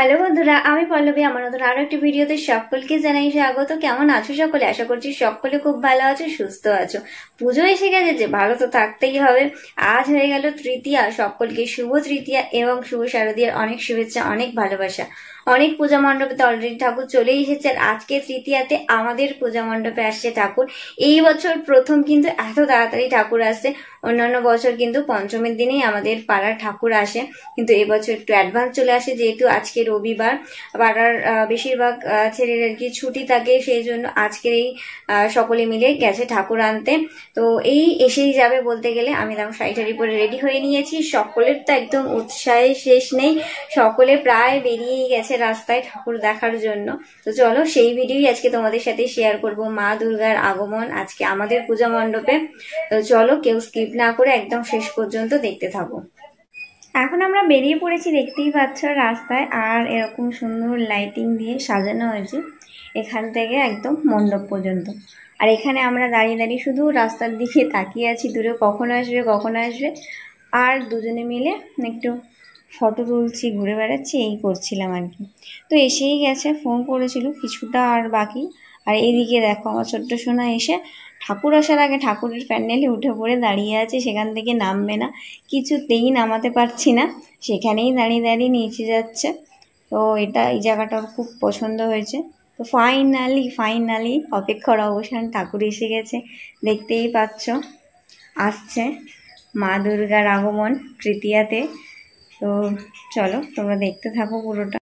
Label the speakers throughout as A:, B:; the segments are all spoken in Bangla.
A: হ্যালো বন্ধুরা, আমি পল্লবী। আমার নতুন আরো একটি ভিডিওতে সকলকে জানাই স্বাগত। কেমন আছো সকলে? আশা করছি সকলে খুব ভালো আছো, সুস্থ আছো। পুজো এসে গেছে, যে ভালো তো থাকতেই হবে। আজ হয়ে গেল তৃতীয়া। সকলকে শুভ তৃতীয়া এবং শুভ শারদীয়ার অনেক শুভেচ্ছা, অনেক ভালোবাসা। অনেক পূজা মণ্ডপে তো অলরেডি ঠাকুর চলে এসেছে। আজকে তৃতীয়াতে আমাদের পূজা মণ্ডপে আসছে ঠাকুর। এই বছর প্রথম কিন্তু এত তাড়াতাড়ি ঠাকুর আসছে। অন্যান্য বছর কিন্তু পঞ্চমীর দিনেই আমাদের পাড়ার ঠাকুর আসে, কিন্তু এবছর একটু অ্যাডভান্স চলে আসে, যেহেতু আজকে রবিবার। পাড়ার বেশিরভাগ ছেলের আর কি ছুটি থাকে, সেই জন্য আজকের এই সকলে মিলে গেছে ঠাকুর আনতে। তো এই এসেই যাবে বলতে গেলে। আমি তখন শাড়ি পরে রেডি হয়ে নিয়েছি। সকলের তো একদম উৎসাহে শেষ নেই, সকলে প্রায় বেরিয়েই গেছে রাস্তায় ঠাকুর দেখার জন্য। তো চলো সেই ভিডিওই আজকে তোমাদের সাথে শেয়ার করব, মা দুর্গার আগমন আজকে আমাদের পূজা মণ্ডপে। তো চলো কেউ স্কিপ না করে একদম শেষ পর্যন্ত দেখতে থাকো। এখন আমরা বেরিয়ে পড়েছি, দেখতেই পাচ্ছ রাস্তায়। আর এরকম সুন্দর লাইটিং দিয়ে সাজানো হয়েছে এখান থেকে একদম মণ্ডপ পর্যন্ত। আর এখানে আমরা দাঁড়িয়ে দাঁড়িয়ে শুধু রাস্তার দিকে তাকিয়ে আছি, দূরে কখন আসবে কখন আসবে। আর দুজনে মিলে একটু ফটো তুলছি, ঘুরে বেড়াচ্ছি, এই করছিলাম আর কি। তো এসেই গেছে, ফোন করেছিল কিছুটা আর বাকি। আর এইদিকে দেখো আমার ছোট্ট সোনা এসে ঠাকুর আসার আগে ঠাকুরের প্যান্ডেলে উঠে পড়ে দাঁড়িয়ে আছে, সেখান থেকে নামবে না, কিছুতেই নামাতে পারছি না, সেখানেই দাঁড়িয়ে দাঁড়িয়ে নিচে যাচ্ছে। তো এই জায়গাটা খুব পছন্দ হয়েছে। তো ফাইনালি অপেক্ষার অবসান, ঠাকুর এসে গেছে, দেখতেই পাচ্ছ। আসছে মা দুর্গার আগমন তৃতীয়াতে। তো চলো তোমরা দেখতে থাকো পুরোটা।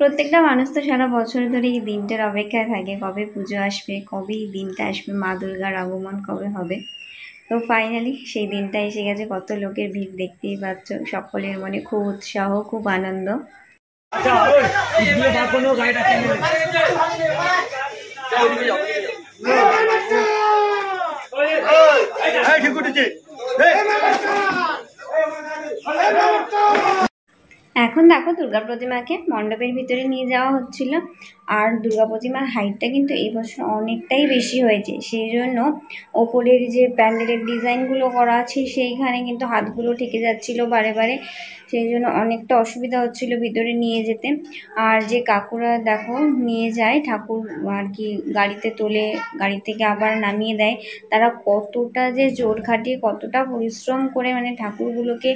A: প্রত্যেকটা মানুষ তো সারা বছর ধরে এই দিনটার অপেক্ষায় থাকে, কবে পুজো আসবে, কবে এই দিনটা আসবে, মা দুর্গার আগমন কবে হবে। তো ফাইনালি সেই দিনটা এসে গেছে। কত লোকের ভিড় দেখতেই পাচ্ছ, সকলের মনে খুব উৎসাহ, খুব আনন্দ। এখন দেখো দুর্গা প্রতিমাকে মণ্ডপের ভিতরে নিয়ে যাওয়া হচ্ছিল। আর দুর্গা প্রতিমার হাইটটা কিন্তু এই বছর অনেকটাই বেশি হয়েছে, সেই জন্য ওপরের যে প্যান্ডেলের ডিজাইনগুলো করা আছে সেইখানে কিন্তু হাতগুলো ঠেকে যাচ্ছিল বারে বারে, সেই জন্য অনেকটা অসুবিধা হচ্ছিল ভিতরে নিয়ে যেতে। আর যে কাকুরা দেখো নিয়ে যায় ঠাকুর আর কি, গাড়িতে তোলে, গাড়ি থেকে আবার নামিয়ে দেয়, তারা কতটা যে জোর খাটিয়ে কতটা পরিশ্রম করে মানে ঠাকুরগুলোকে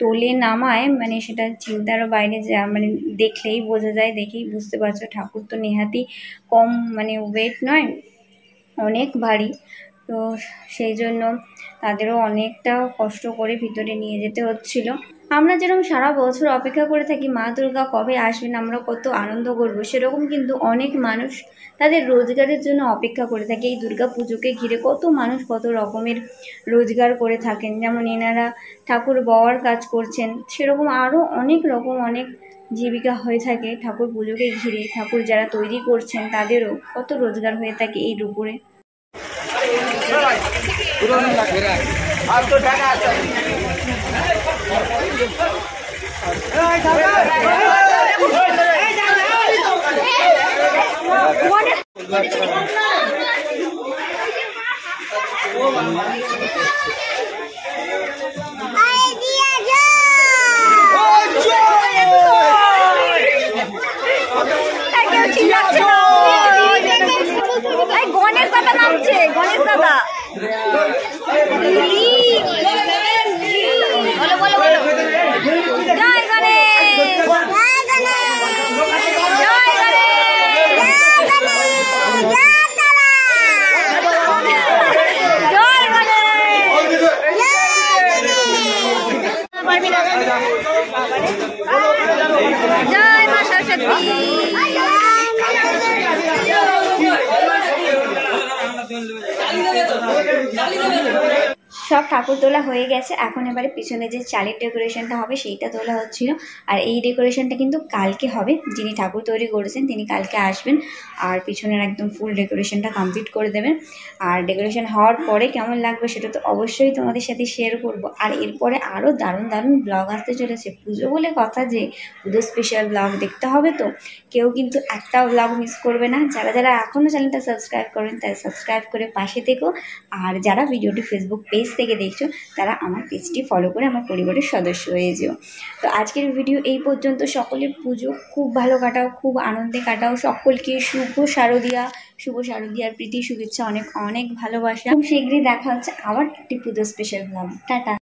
A: তোলে নামায়, মানে সেটা চিন্তারও বাইরে। মানে দেখলেই বোঝা যায়, দেখেই বুঝতে পারছো ঠাকুর তো নেহাতি কম মানে ওয়েট নয়, অনেক ভারী। তো সেই জন্য তাদেরও অনেকটা কষ্ট করে ভিতরে নিয়ে যেতে হচ্ছিল। আমরা যেরকম সারা বছর অপেক্ষা করে থাকি মা দুর্গা কবে আসবেন, আমরা কত আনন্দ করবো, সেরকম কিন্তু অনেক মানুষ তাদের রোজগারের জন্য অপেক্ষা করে থাকে। এই দুর্গা পুজোকে ঘিরে কত মানুষ কত রকমের রোজগার করে থাকেন, যেমন এনারা ঠাকুর বওয়ার কাজ করছেন, সেরকম আরও অনেক রকম অনেক জীবিকা হয়ে থাকে ঠাকুর পুজোকে ঘিরে। ঠাকুর যারা তৈরি করছেন তাদেরও কত রোজগার হয়ে থাকে এই দুপুরে। গণেশ দাদা নামছে, গণেশ দাদা বলো বলো বলো, জয় গণেশ, জয় গণেশ, জয় গণেশ। জয় মা সরস্বতী। সব ঠাকুর তোলা হয়ে গেছে, এখন এবারে পিছনে যে চালের ডেকোরেশনটা হবে সেইটা তোলা হচ্ছিল। আর এই ডেকোরেশনটা কিন্তু কালকে হবে, যিনি ঠাকুর তৈরি করেছেন তিনি কালকে আসবেন আর পিছনের একদম ফুল ডেকোরেশনটা কমপ্লিট করে দেবেন। আর ডেকোরেশন হওয়ার পরে কেমন লাগবে সেটা তো অবশ্যই তোমাদের সাথে শেয়ার করব। আর এরপরে আরও দারুণ দারুণ ব্লগ আসতে চলেছে, পুজো বলে কথা যে পুজো স্পেশাল ব্লগ দেখতে হবে, তো কেউ কিন্তু একটাও ব্লগ মিস করবে না। যারা যারা এখনও চ্যানেলটা সাবস্ক্রাইব করেন তারা সাবস্ক্রাইব করে পাশে থেকো, আর যারা ভিডিওটি ফেসবুক পেজ থেকে দেখছো তারা আমার পেজটি ফলো করে আমার পরিবারের সদস্য হয়ে যেও। তো আজকের ভিডিও এই পর্যন্ত। সকলে পুজো খুব ভালো কাটাও, খুব আনন্দে কাটাও। সকলকে শুভ শারদীয়ার প্রীতি শুভেচ্ছা, অনেক অনেক ভালোবাসা। খুব শীঘ্রই দেখা হচ্ছে আবার একটি পুজো স্পেশাল ব্লগ। টাটা।